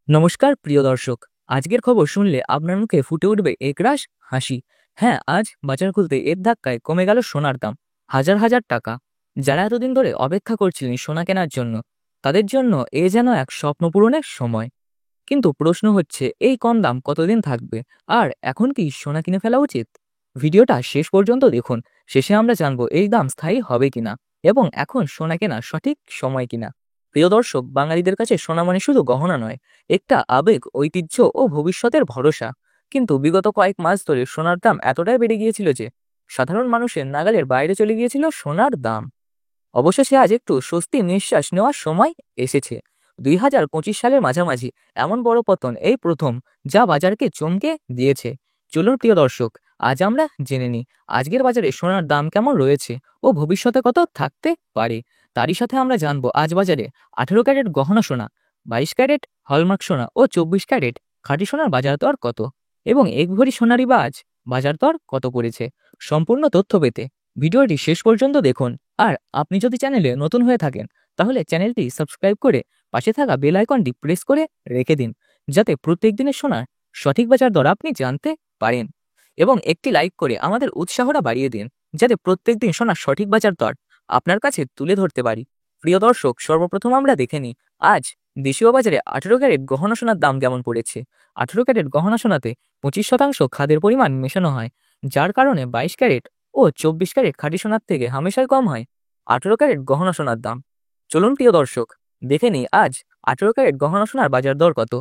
নমস্কার প্রিয় দর্শক। আজকের খবর শুনলে আপনার মুখে ফুটে উঠবে একরাশ হাসি। হ্যাঁ, আজ বাজার খুলতে এর ধাক্কায় কমে গেল সোনার দাম হাজার হাজার টাকা। যারা এতদিন ধরে অপেক্ষা করছিলেন সোনা কেনার জন্য, তাদের জন্য এ যেন এক স্বপ্ন পূরণের সময়। কিন্তু প্রশ্ন হচ্ছে, এই কম দাম কতদিন থাকবে? আর এখন কি সোনা কিনে ফেলা উচিত? ভিডিওটা শেষ পর্যন্ত দেখুন। শেষে আমরা জানবো এই দাম স্থায়ী হবে কিনা এবং এখন সোনা কেনার সঠিক সময় কিনা। প্রিয় দর্শক, বাঙালিদের কাছে সোনা মানে শুধু গহনা নয়, একটা আবেগ, ঐতিহ্য ও ভবিষ্যতের ভরসা। কিন্তু বিগত কয়েক মাস ধরে সোনার দাম এতটাই বেড়ে গিয়েছিল যে সাধারণ মানুষের নাগালের বাইরে চলে গিয়েছিল সোনার দাম। অবশেষে আজ একটু স্বস্তি নিঃশ্বাস নেওয়ার সময় এসেছে। 2025 সালের মাঝামাঝি এমন বড় পতন এই প্রথম, যা বাজারকে চমকে দিয়েছে। চলুন প্রিয় দর্শক, আজ আমরা জেনে নিই আজকের বাজারে সোনার দাম কেমন রয়েছে ও ভবিষ্যতে কত থাকতে পারে। তারই সাথে আমরা জানবো আজ বাজারে 18 ক্যারেট গহনা সোনা, 22 ক্যারেট হলমার্ক সোনা ও 24 ক্যারেট খাঁটি সোনার বাজার দর কত, এবং 1 ভরি সোনারই বা আজ বাজার দর কত পড়েছে। সম্পূর্ণ তথ্য পেতে ভিডিওটি শেষ পর্যন্ত দেখুন। আর আপনি যদি চ্যানেলে নতুন হয়ে থাকেন, তাহলে চ্যানেলটি সাবস্ক্রাইব করে পাশে থাকা বেল আইকনটি প্রেস করে রেখে দিন, যাতে প্রত্যেক দিনের সোনার সঠিক বাজার দর আপনি জানতে পারেন। এবং একটি লাইক করে আমাদের উৎসাহটা বাড়িয়ে দিন, যাতে প্রত্যেক দিন সোনার সঠিক বাজার দর আপনার কাছে তুলে ধরতে পারি। প্রিয় দর্শক, সর্বপ্রথম আমরা দেখে নিই আজ দেশীয় বাজারে 18 ক্যারেট গহনা সোনার দাম কেমন পড়েছে। 18 ক্যারেট গহনা সোনাতে 25% খাদের পরিমাণ মেশানো হয়, যার কারণে 22 ক্যারেট ও 24 ক্যারেট খাঁটি সোনার থেকে হামেশাই কম হয় 18 ক্যারেট গহনা সোনার দাম। চলুন প্রিয় দর্শক, দেখে নিই আজ 18 ক্যারেট গহনা সোনার বাজার দর কত।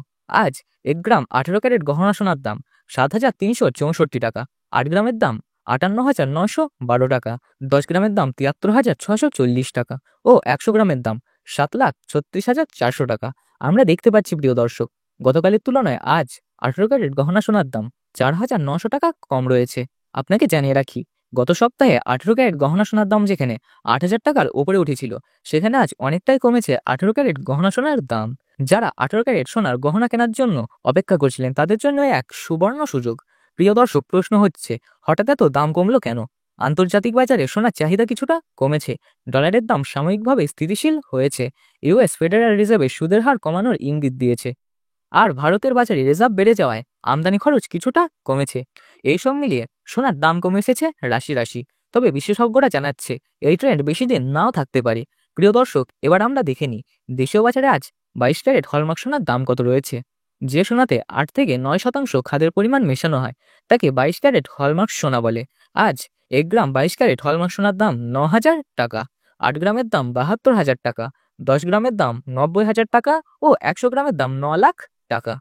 আজ 1 গ্রাম 18 ক্যারেট গহনা সোনার দাম 7,364 টাকা। 8 গ্রামের দাম 58,912 টাকা। 10 গ্রামের দাম 73,640 টাকা ও 100 গ্রামের দাম 7,36,400 টাকা। আমরা দেখতে পাচ্ছি প্রিয় দর্শক, গতকালের তুলনায় আজ 18 ক্যারেট গহনা সোনার দাম 4,900 টাকা কম রয়েছে। আপনাকে জানিয়ে রাখি, গত সপ্তাহে 18 ক্যারেট গহনা সোনার দাম যেখানে 8,000 টাকার উপরে উঠেছিল, সেখানে আজ অনেকটাই কমেছে 18 ক্যারেট গহনা সোনার দাম। যারা 18 ক্যারেট সোনার গহনা কেনার জন্য অপেক্ষা করছিলেন, তাদের জন্য এক সুবর্ণ সুযোগ। প্রিয় দর্শক, প্রশ্ন হচ্ছে, হঠাৎ এত দাম কমলো কেন? আন্তর্জাতিক বাজারে সোনার চাহিদা কিছুটা কমেছে, ডলারের দাম সাময়িকভাবে স্থিতিশীল হয়েছে, ইউএস ফেডারেল রিজার্ভের সুদের হার কমানোর ইঙ্গিত দিয়েছে, আর ভারতের বাজারে রিজার্ভ বেড়ে যাওয়ায় আমদানি খরচ কিছুটা কমেছে। এই সব মিলিয়ে সোনার দাম কমে এসেছে রাশি রাশি। তবে বিশেষজ্ঞরা জানাচ্ছে এই ট্রেন্ড বেশি দিন নাও থাকতে পারে। প্রিয় দর্শক, এবার আমরা দেখে নিই দেশীয় বাজারে আজ 22 ক্যারেট হলমার্ক সোনার দাম কত রয়েছে। যে সোনাতে 8 থেকে 9% খাদের পরিমাণ মেশানো হয়, তাকে 22 ক্যারেট হলমার্ক সোনা বলে। আজ 1 গ্রাম 22 ক্যারেট হলমার্ক সোনার দাম 9,000 টাকা। 8 গ্রামের দাম 72,000 টাকা। 10 গ্রামের দাম 90,000 টাকা ও 100 গ্রামের দাম 9 লাখ টাকা।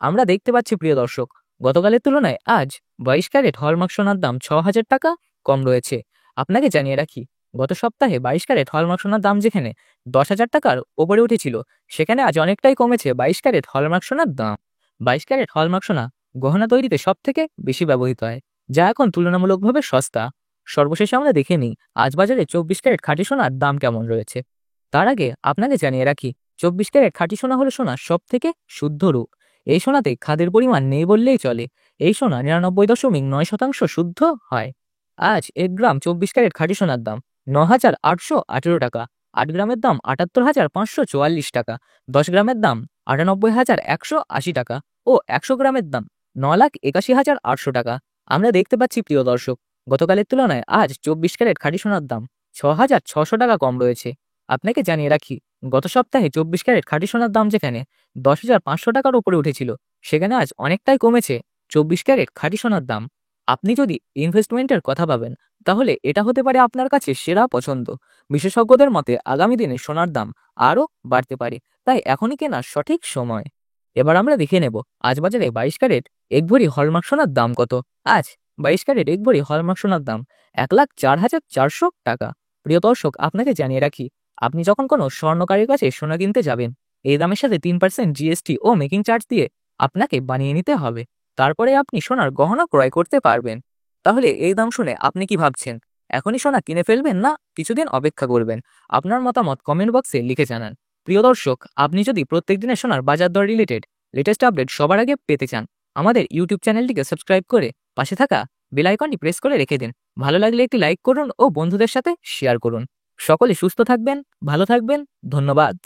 আমরা দেখতে পাচ্ছি প্রিয় দর্শক, গতকালের তুলনায় আজ 22 ক্যারেট হলমার্ক সোনার দাম 6,000 টাকা কম রয়েছে। আপনাকে জানিয়ে রাখি, গত সপ্তাহে 22 ক্যারেট হলমার্ক সোনার দাম যেখানে 10,000 টাকার ওপরে উঠেছিল, সেখানে আজ অনেকটাই কমেছে 22 ক্যারেট হলমার্ক সোনার দাম। 22 ক্যারেট হলমার্ক সোনা গহনা তৈরিতে সব থেকে বেশি ব্যবহৃত হয়, যা এখন তুলনামূলকভাবে সস্তা। সর্বশেষে আমরা দেখে নিই আজ বাজারে 24 ক্যারেট খাঁটি সোনার দাম কেমন রয়েছে। তার আগে আপনাকে জানিয়ে রাখি, 24 ক্যারেট খাঁটি সোনা হলো সোনার সব থেকে শুদ্ধ রূপ। এই সোনাতে খাদের পরিমাণ নেই বললেই চলে। এই সোনা 99.9% শুদ্ধ হয়। আজ 1 গ্রাম 24 ক্যারেট খাঁটি সোনার দাম 9,818 টাকা। 8 গ্রামের দাম 78,544 টাকা। 10 গ্রামের দাম 98,180 টাকা ও 100 গ্রামের দাম 9,81,800 টাকা। আমরা দেখতে পাচ্ছি প্রিয় দর্শক, গতকালের তুলনায় আজ 24 ক্যারেট খাঁটি সোনার দাম 6,600 টাকা কম রয়েছে। আপনাকে জানিয়ে রাখি, গত সপ্তাহে 24 ক্যারেট খাঁটি সোনার দাম যেখানে 10,500 টাকার উপরে উঠেছিল, সেখানে আজ অনেকটাই কমেছে 24 ক্যারেট খাঁটি সোনার দাম। আপনি যদি ইনভেস্টমেন্টের কথা ভাবেন, তাহলে এটা হতে পারে আপনার কাছে সেরা পছন্দ। বিশেষজ্ঞদের মতে আগামী দিনে সোনার দাম আরও বাড়তে পারে, তাই এখনই কেনার সঠিক সময়। এবার আমরা দেখে নেব আজ বাজারে 22 ক্যারেট 1 ভরি হলমার্ক সোনার দাম কত। আজ 22 ক্যারেট 1 ভরি হলমার্ক সোনার দাম 1,04,400 টাকা। প্রিয় দর্শক, আপনাকে জানিয়ে রাখি, আপনি যখন কোনো স্বর্ণকারের কাছে সোনা কিনতে যাবেন, এই দামের সাথে 3% জিএসটি ও মেকিং চার্জ দিয়ে আপনাকে বানিয়ে নিতে হবে। তারপরে আপনি সোনার গহনা ক্রয় করতে পারবেন। তাহলে এই দাম শুনে আপনি কি ভাবছেন? এখনই সোনা কিনে ফেলবেন, না কিছুদিন অপেক্ষা করবেন? আপনার মতামত কমেন্ট বক্সে লিখে জানান। প্রিয় দর্শক, আপনি যদি প্রত্যেক দিনের সোনার বাজার দর রিলেটেড লেটেস্ট আপডেট সবার আগে পেতে চান, আমাদের ইউটিউব চ্যানেলটিকে সাবস্ক্রাইব করে পাশে থাকা বেল আইকনটি প্রেস করে রেখে দিন। ভালো লাগলে একটি লাইক করুন ও বন্ধুদের সাথে শেয়ার করুন। সকলে সুস্থ থাকবেন, ভালো থাকবেন। ধন্যবাদ।